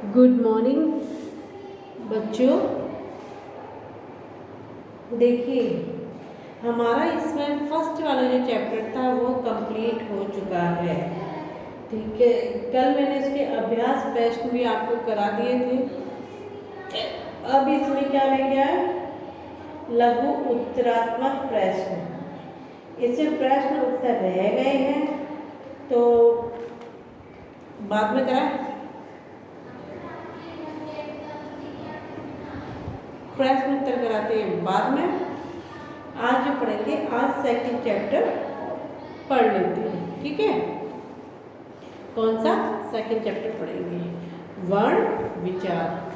Good morning बच्चों। देखिए, हमारा इसमें फर्स्ट वाला जो चैप्टर था वो कंप्लीट हो चुका है। ठीक है, कल मैंने इसके अभ्यास प्रश्न भी आपको करा दिए थे। अब इसमें क्या रह गया है? लघु उत्तरात्मक प्रश्न। इसमें प्रश्न उत्तर रह गए हैं तो बाद में करा। प्रश्न उत्तर कराते हैं बाद में। आज जो पढ़ेंगे, आज सेकंड चैप्टर पढ़ लेते हैं। ठीक है, कौन सा सेकंड चैप्टर पढ़ेंगे? वर्ण विचार।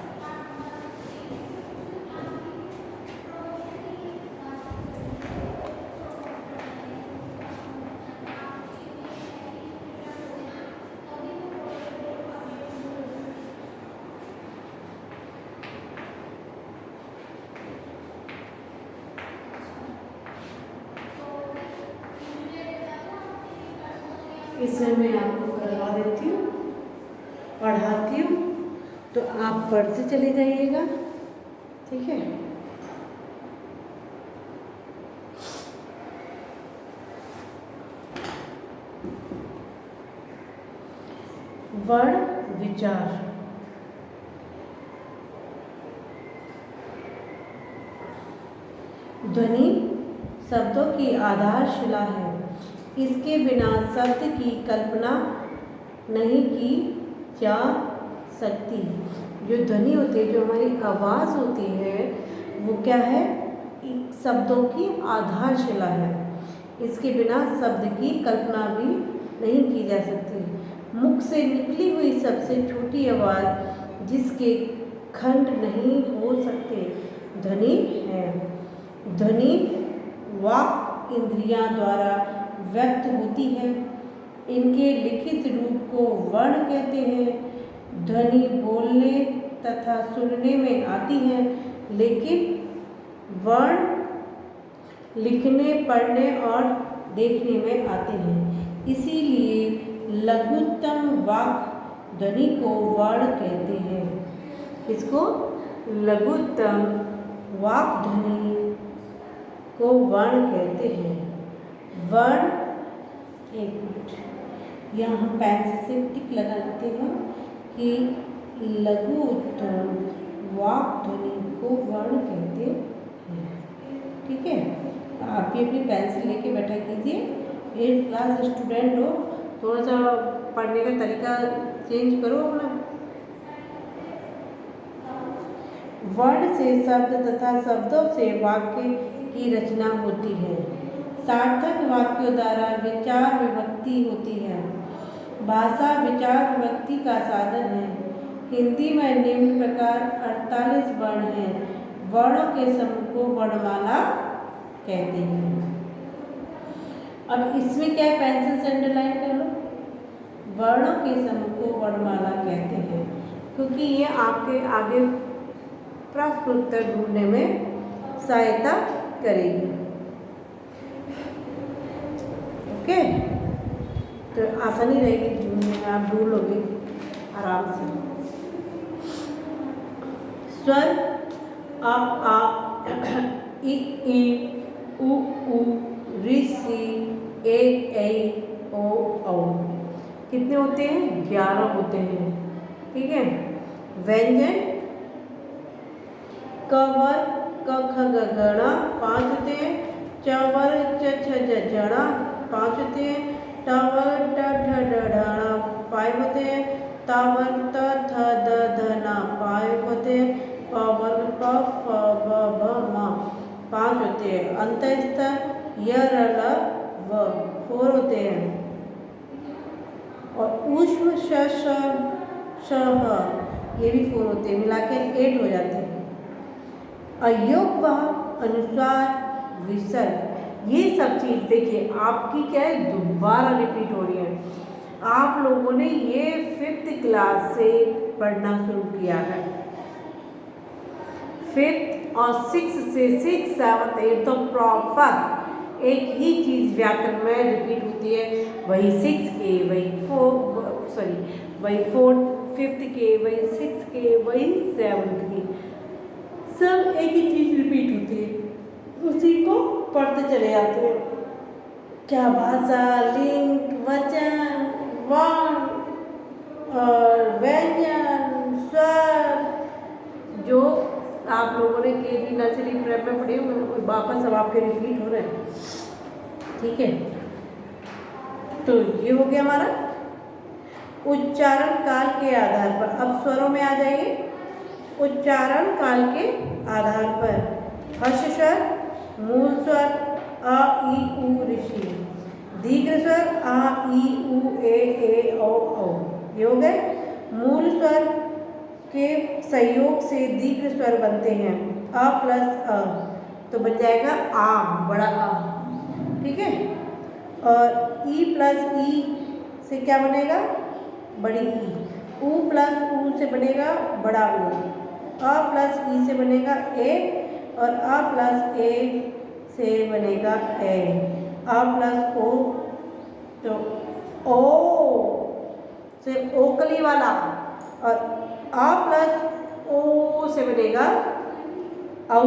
इसमें मैं आपको करवा देती हूँ, पढ़ाती हूँ, तो आप पढ़ते चले जाइएगा। ठीक है, वर्ण विचार। ध्वनि शब्दों की आधारशिला है। इसके बिना शब्द की कल्पना नहीं की जा सकती। जो ध्वनि होती है, जो हमारी आवाज़ होती है, वो क्या है? शब्दों की आधारशिला है। इसके बिना शब्द की कल्पना भी नहीं की जा सकती। मुख से निकली हुई सबसे छोटी आवाज़ जिसके खंड नहीं हो सकते ध्वनि है। ध्वनि वाक् इंद्रियां द्वारा व्यक्त होती है। इनके लिखित रूप को वर्ण कहते हैं। ध्वनि बोलने तथा सुनने में आती है, लेकिन वर्ण लिखने, पढ़ने और देखने में आते हैं। इसीलिए लघुत्तम वाक् ध्वनि को वर्ण कहते हैं। इसको लघुत्तम वाक् ध्वनि को वर्ण कहते हैं। वर्ण, एक मिनट, यहाँ हम पेंसिल से टिक लगा लेते हैं कि लघुत्तम वाक् ध्वनि को वर्ण कहते हैं। ठीक है, आप भी अपनी पेंसिल लेके बैठा कीजिए। 8th क्लास स्टूडेंट हो, थोड़ा सा पढ़ने का तरीका चेंज करो अपना। वर्ण से शब्द तथा शब्दों से वाक्य की रचना होती है। सार्थक वाक्यों द्वारा विचार विभक्ति होती है। भाषा विचार विभक्ति का साधन है। हिंदी में निम्न प्रकार 48 वर्ण हैं। वर्णों के समूह को वर्णमाला कहते हैं। अब इसमें क्या है? पेंसिल से अंडरलाइन कर लो। वर्णों के समूह को वर्णमाला कहते हैं, क्योंकि ये आपके आगे प्रश्न उत्तर ढूंढने में सहायता करेगी। ओके, तो आसानी रहेगी ढूंढने में, आप ढूंढ लोगे आराम से। स्वर अ इ ई उ ऊ ऋ सी ए ऐ ओ औ कितने होते हैं? 11 होते हैं। ठीक है, व्यंजन क वर्ग क ख ग घ 5 होते हैं। च वर्ग च छ ज झ 5 होते हैं। ट वर्ग ट ठ ड ढ 5 होते हैं। त वर्ग त थ द ध न 5 होते हैं। प वर्ग प फ ब भ म 5 होते हैं। अंतःस्थ य र ल व 4 होते हैं। और ऊष्म श श श ह ये भी 4 होते हैं, मिला के 8 हो जाते हैं। अयोग व अनुस्वार विसर्ग, ये सब चीज़ देखिए आपकी क्या है? दोबारा रिपीट हो रही है। आप लोगों ने ये 5th क्लास से पढ़ना शुरू किया है। 5th और 6th से 6th 7th 8th तो प्रॉपर एक ही चीज़ व्याकरण में रिपीट होती है। वही 6 के, वही 4, वही 4th फिफ्थ के, वही सिक्स के, वही सेवन्थ के, सब एक ही चीज़ रिपीट होती है, उसी को पढ़ते चले जाते हैं। क्या भाषा, लिंग, वचन, वर्ण और व्यंजन, स्वर, जो आप लोगों ने केजी नर्सरी प्रेप में पढ़े होंगे वापस सब आपके रिपीट हो रहे हैं। ठीक है, तो ये हो गया हमारा उच्चारण काल के आधार पर। अब स्वरों में आ जाइए। उच्चारण काल के आधार पर हर्ष स्वर, मूल स्वर अ ई उ ऋषि, दीर्घ स्वर आ ई उ ए औ औ, ये हो गए। मूल स्वर के संयोग से दीर्घ स्वर बनते हैं, अ प्लस अ, तो बन जाएगा आ, बड़ा आ। ठीक है, और ई प्लस ई से क्या बनेगा, बड़ी ई। उ प्लस उ से बनेगा बड़ा उ। अ प्लस ई से बनेगा ए, और अ प्लस ए से बनेगा ए। अ प्लस ओ, तो ओ से ओकली वाला, और अ प्लस ओ से बनेगा औ,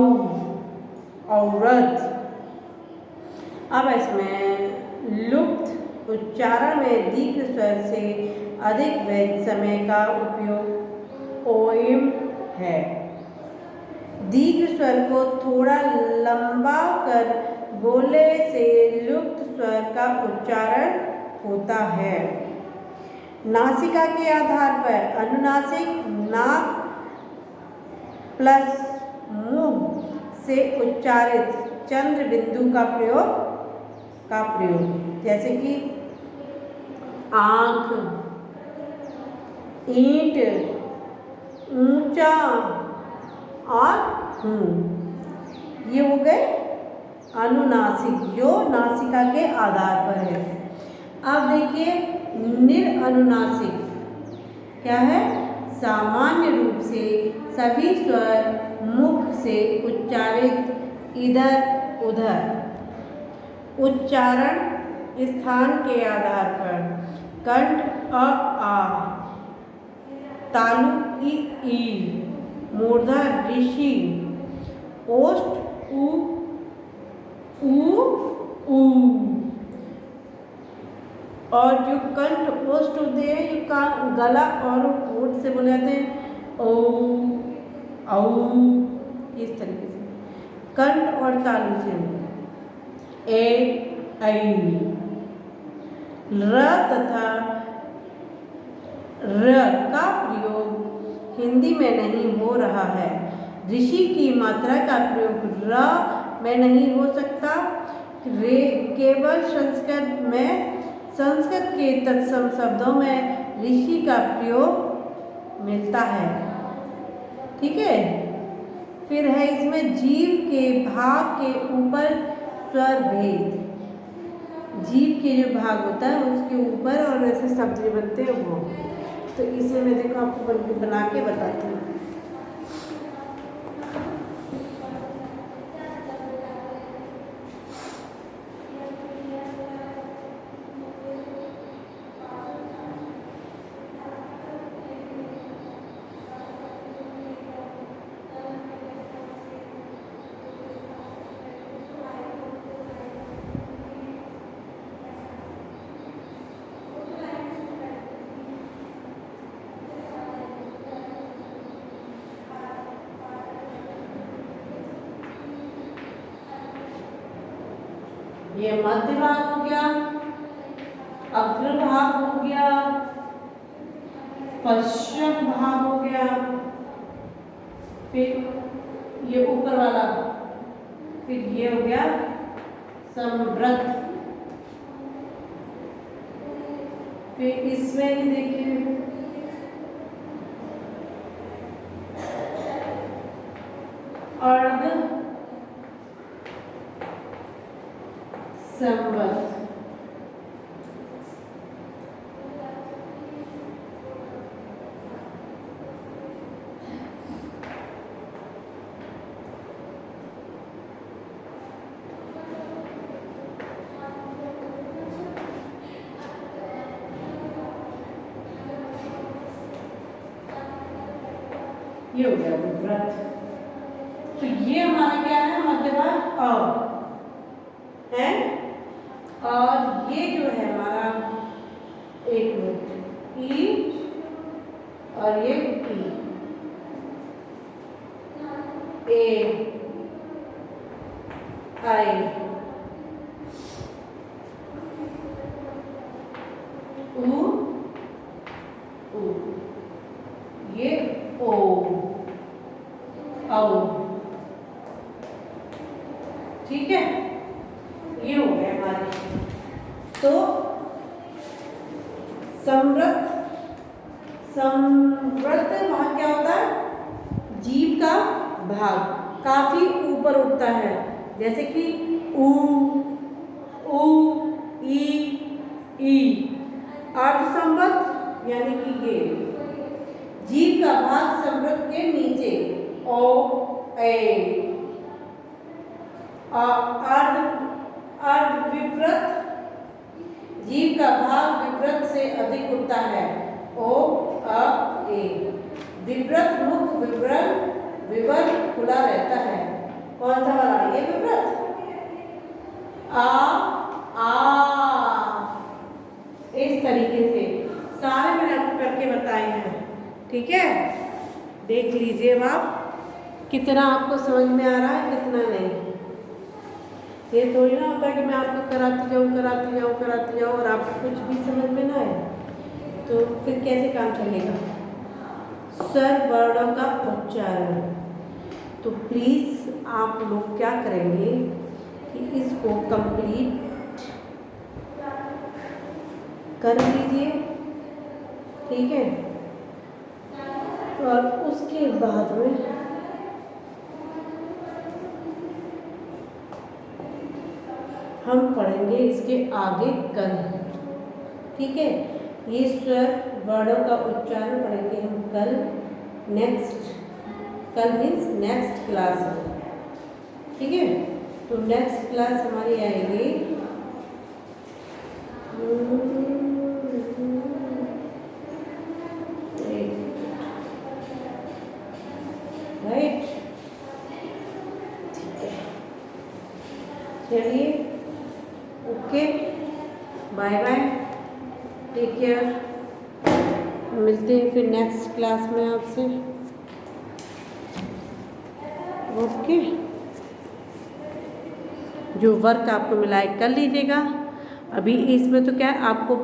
औरत। अब इसमें लुप्त उच्चारण में दीर्घ स्वर से अधिक समय का उपयोग ओइम है। दीर्घ स्वर को थोड़ा लंबा कर बोलने से लुप्त स्वर का उच्चारण होता है। नासिका के आधार पर अनुनासिक नाक प्लस मुंह से उच्चारित चंद्र बिंदु का प्रयोग, जैसे कि आँख, ईंट, ऊंचा और ये हो गए अनुनासिक, जो नासिका के आधार पर है। अब देखिए निरअनुनासिक क्या है, सामान्य रूप से सभी स्वर मुख से उच्चारित इधर उधर। उच्चारण स्थान के आधार पर कंठ अ आ, तालु इ ई, मूर्धा ऋषि, ओष्ठ उ ऊ, और जो कंठ ओष्ठ होते हैं ये गला और होठ से बोले जाते हैं ओ औ, इस तरीके से। कंठ और तालु से ए ऐ, र तथा र का प्रयोग हिंदी में नहीं हो रहा है। ऋषि की मात्रा का प्रयोग र में नहीं हो सकता। रे केवल संस्कृत में, संस्कृत के तत्सम शब्दों में ऋषि का प्रयोग मिलता है। ठीक है, फिर है इसमें जीव के भाग के ऊपर स्वर भेद। जीव के जो भाग होता है उसके ऊपर और ऐसे शब्द जो बनते हैं वो, तो इसे मैं देखो आपको बना के बताती हूँ। ये मध्य भाग हो गया, अग्रभाग हो गया, पश्चिम भाग हो गया, फिर ये ऊपर वाला, फिर ये हो गया समृद्ध। फिर इसमें ही देखिए अर्ध संबद्ध। ये हो गया विव्रत। तो ये हमारा क्या है, मध्यभाग है। और ये जो है हमारा, एक मिनट, ई और ये ए आई ऊ ऊ, ये ओ औ। ठीक है, ये हो गए हमारे। तो समृद्ध भाग क्या होता है, जीभ का भाग काफी ऊपर उठता है, जैसे कि ऊ ऊ ई। अर्धसंबद्ध यानी कि ये जीभ का भाग समृद्ध के नीचे, ओ ए। अर्धविवृत जीभ का भाग विवृत से अधिक उठता है, ओ अ ए। विवृत मुख विवर खुला रहता है। कौन सा वाला, ये विवृत, आ इस तरीके से सारे मैंने आपको करके बताए हैं। ठीक है, देख लीजिए अब आप कितना आपको समझ में आ रहा है, कितना नहीं। ये थोड़ी ना होता है कि मैं आपको कराती जाऊँ और आपको कुछ भी समझ में ना आए, तो फिर कैसे काम चलेगा। स्वर वर्णों का उच्चारण, तो प्लीज़ आप लोग क्या करेंगे कि इसको कंप्लीट कर लीजिए। ठीक है, और उसके बाद में हम पढ़ेंगे इसके आगे कल। ठीक है, ये स्वर वर्णों का उच्चारण पढ़ेंगे हम कल। कल मीन्स नेक्स्ट क्लास में। ठीक है, तो नेक्स्ट क्लास हमारी आएगी राइट। ठीक है, चलिए, okay, bye bye, take care. मिलते हैं फिर नेक्स्ट क्लास में आपसे। ओके, जो वर्क आपको मिला है कर लीजिएगा। अभी इसमें तो क्या है, आपको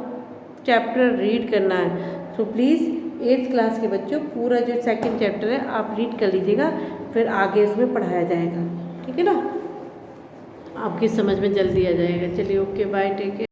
चैप्टर रीड करना है, सो प्लीज़ 8th क्लास के बच्चों पूरा जो 2nd चैप्टर है आप रीड कर लीजिएगा, फिर आगे इसमें पढ़ाया जाएगा। ठीक है ना, आपकी समझ में जल्दी आ जाएगा। चलिए, ओके, बाय, टेक केयर।